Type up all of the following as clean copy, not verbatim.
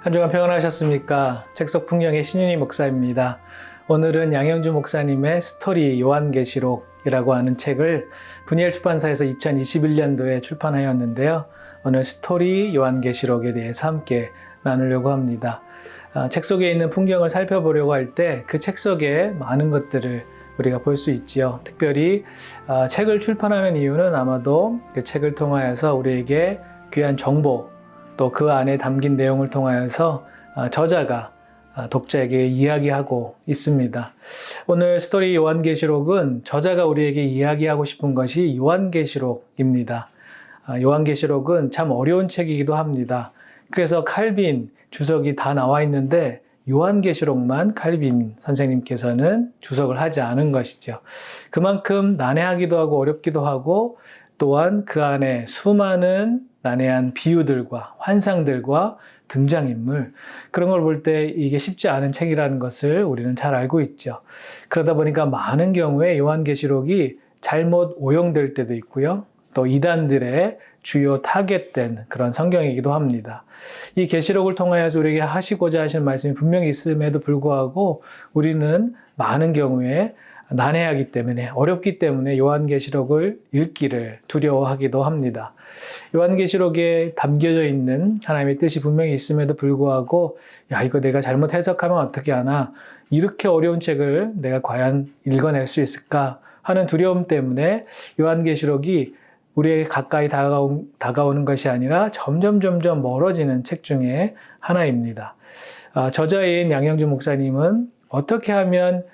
한 주간 평안하셨습니까? 책 속 풍경의 신윤희 목사입니다. 오늘은 양영주 목사님의 스토리 요한계시록이라고 하는 책을 분이엘 출판사에서 2021년도에 출판하였는데요. 오늘 스토리 요한계시록에 대해서 함께 나누려고 합니다. 책 속에 있는 풍경을 살펴보려고 할 때 그 책 속에 많은 것들을 우리가 볼 수 있지요. 특별히 책을 출판하는 이유는 아마도 그 책을 통하여서 우리에게 귀한 정보, 또 그 안에 담긴 내용을 통하여서 저자가 독자에게 이야기하고 있습니다. 오늘 스토리 요한계시록은 저자가 우리에게 이야기하고 싶은 것이 요한계시록입니다. 요한계시록은 참 어려운 책이기도 합니다. 그래서 칼빈 주석이 다 나와 있는데 요한계시록만 칼빈 선생님께서는 주석을 하지 않은 것이죠. 그만큼 난해하기도 하고 어렵기도 하고 또한 그 안에 수많은 난해한 비유들과 환상들과 등장인물, 그런 걸 볼 때 이게 쉽지 않은 책이라는 것을 우리는 잘 알고 있죠. 그러다 보니까 많은 경우에 요한계시록이 잘못 오용될 때도 있고요. 또 이단들의 주요 타겟된 그런 성경이기도 합니다. 이 계시록을 통하여서 우리에게 하시고자 하신 말씀이 분명히 있음에도 불구하고 우리는 많은 경우에 난해하기 때문에, 어렵기 때문에 요한계시록을 읽기를 두려워하기도 합니다. 요한계시록에 담겨져 있는 하나님의 뜻이 분명히 있음에도 불구하고 야, 이거 내가 잘못 해석하면 어떻게 하나, 이렇게 어려운 책을 내가 과연 읽어낼 수 있을까 하는 두려움 때문에 요한계시록이 우리에게 가까이 다가오는 것이 아니라 점점 멀어지는 책 중에 하나입니다. 저자인 양영주 목사님은 어떻게 하면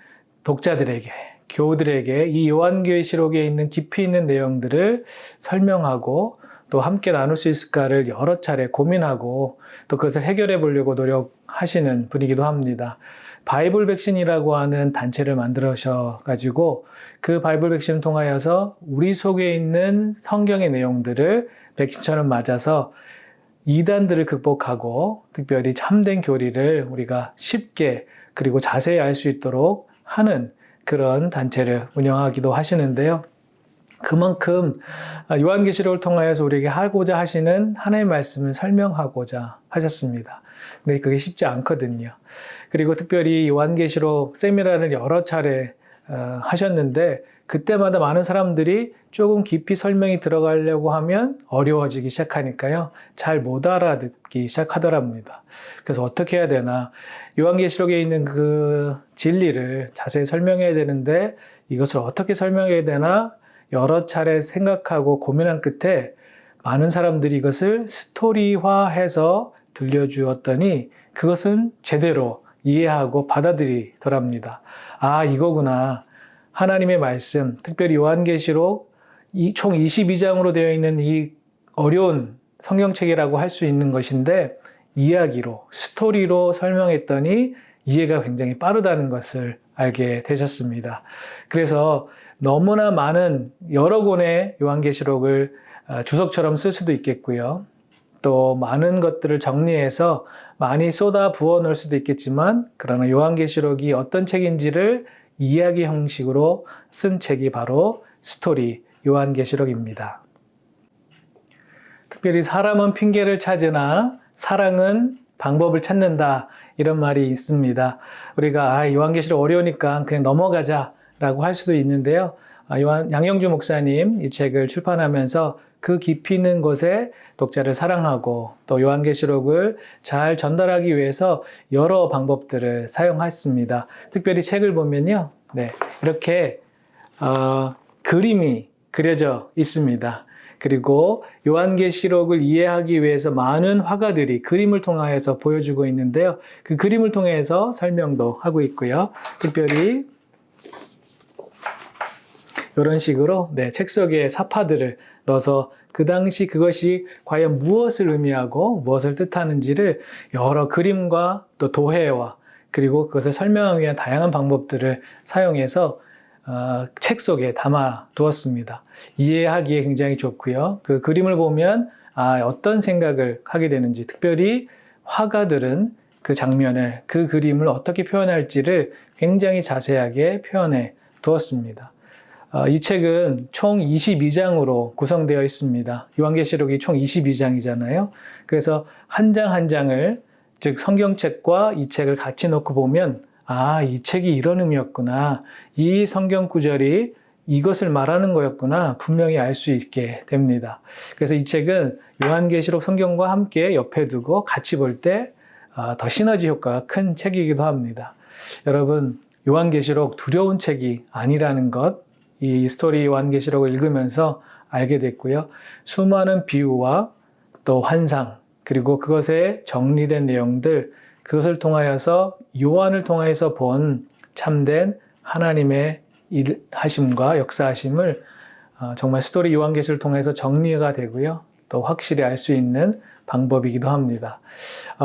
독자들에게, 교우들에게 이 요한계시록에 있는 깊이 있는 내용들을 설명하고 또 함께 나눌 수 있을까를 여러 차례 고민하고 또 그것을 해결해 보려고 노력하시는 분이기도 합니다. 바이블 백신이라고 하는 단체를 만들어셔가지고 그 바이블 백신을 통하여서 우리 속에 있는 성경의 내용들을 백신처럼 맞아서 이단들을 극복하고 특별히 참된 교리를 우리가 쉽게 그리고 자세히 알 수 있도록 하는 그런 단체를 운영하기도 하시는데요. 그만큼 요한계시록을 통하여서 우리에게 하고자 하시는 하나님의 말씀을 설명하고자 하셨습니다. 근데 그게 쉽지 않거든요. 그리고 특별히 요한계시록 세미나를 여러 차례 하셨는데 그때마다 많은 사람들이 조금 깊이 설명이 들어가려고 하면 어려워지기 시작하니까요. 잘 못 알아듣기 시작하더랍니다. 그래서 어떻게 해야 되나. 요한계시록에 있는 그 진리를 자세히 설명해야 되는데 이것을 어떻게 설명해야 되나 여러 차례 생각하고 고민한 끝에 많은 사람들이 이것을 스토리화해서 들려주었더니 그것은 제대로 이해하고 받아들이더랍니다. 아, 이거구나. 하나님의 말씀, 특별히 요한계시록 총 22장으로 되어 있는 이 어려운 성경책이라고 할 수 있는 것인데 이야기로, 스토리로 설명했더니 이해가 굉장히 빠르다는 것을 알게 되셨습니다. 그래서 너무나 많은 여러 권의 요한계시록을 주석처럼 쓸 수도 있겠고요. 또 많은 것들을 정리해서 많이 쏟아 부어 넣을 수도 있겠지만 그러나 요한계시록이 어떤 책인지를 이야기 형식으로 쓴 책이 바로 스토리 요한계시록입니다. 특별히 사람은 핑계를 찾으나 사랑은 방법을 찾는다, 이런 말이 있습니다. 우리가 요한계시록 어려우니까 그냥 넘어가자라고 할 수도 있는데요. 양영주 목사님 이 책을 출판하면서 그 깊이 있는 곳에 독자를 사랑하고 또 요한계시록을 잘 전달하기 위해서 여러 방법들을 사용했습니다. 특별히 책을 보면요, 이렇게 그림이 그려져 있습니다. 그리고 요한계시록을 이해하기 위해서 많은 화가들이 그림을 통하여서 보여주고 있는데요. 그 그림을 통해서 설명도 하고 있고요. 특별히 이런 식으로 책 속에 사파들을 넣어서 그 당시 그것이 과연 무엇을 의미하고 무엇을 뜻하는지를 여러 그림과 또 도해와 그리고 그것을 설명하기 위한 다양한 방법들을 사용해서 책 속에 담아 두었습니다. 이해하기에 굉장히 좋고요. 그 그림을 보면 어떤 생각을 하게 되는지, 특별히 화가들은 그 장면을, 그 그림을 어떻게 표현할지를 굉장히 자세하게 표현해 두었습니다. 이 책은 총 22장으로 구성되어 있습니다. 요한계시록이 총 22장이잖아요. 그래서 한 장 한 장을 즉 성경책과 이 책을 같이 놓고 보면 아, 이 책이 이런 의미였구나. 이 성경 구절이 이것을 말하는 거였구나. 분명히 알 수 있게 됩니다. 그래서 이 책은 요한계시록 성경과 함께 옆에 두고 같이 볼 때 더 시너지 효과가 큰 책이기도 합니다. 여러분, 요한계시록 두려운 책이 아니라는 것, 이 스토리 요한계시록을 읽으면서 알게 됐고요. 수많은 비유와 또 환상, 그리고 그것에 정리된 내용들, 그것을 통하여서 요한을 통하여서 본 참된 하나님의 일하심과 역사하심을 정말 스토리 요한계시를 통해서 정리가 되고요. 또 확실히 알 수 있는 방법이기도 합니다.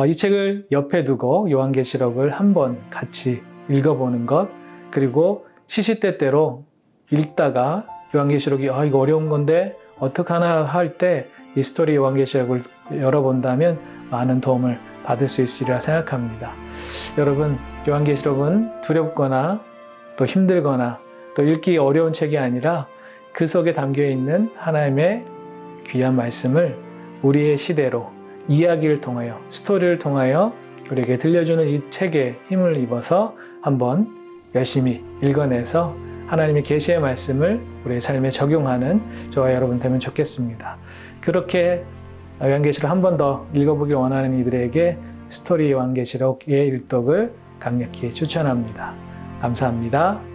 이 책을 옆에 두고 요한계시록을 한번 같이 읽어보는 것, 그리고 시시때때로 읽다가 요한계시록이 이거 어려운 건데 어떡하나 할 때 이 스토리 요한계시록을 열어본다면 많은 도움을 받을 수 있으리라 생각합니다. 여러분, 요한계시록은 두렵거나 또 힘들거나 또 읽기 어려운 책이 아니라 그 속에 담겨있는 하나님의 귀한 말씀을 우리의 시대로 이야기를 통하여, 스토리를 통하여 우리에게 들려주는 이 책에 힘을 입어서 한번 열심히 읽어내서 하나님의 계시의 말씀을 우리의 삶에 적용하는 저와 여러분 되면 좋겠습니다. 그렇게 요한계시록 한 번 더 읽어보길 원하는 이들에게 스토리 요한계시록의 일독을 강력히 추천합니다. 감사합니다.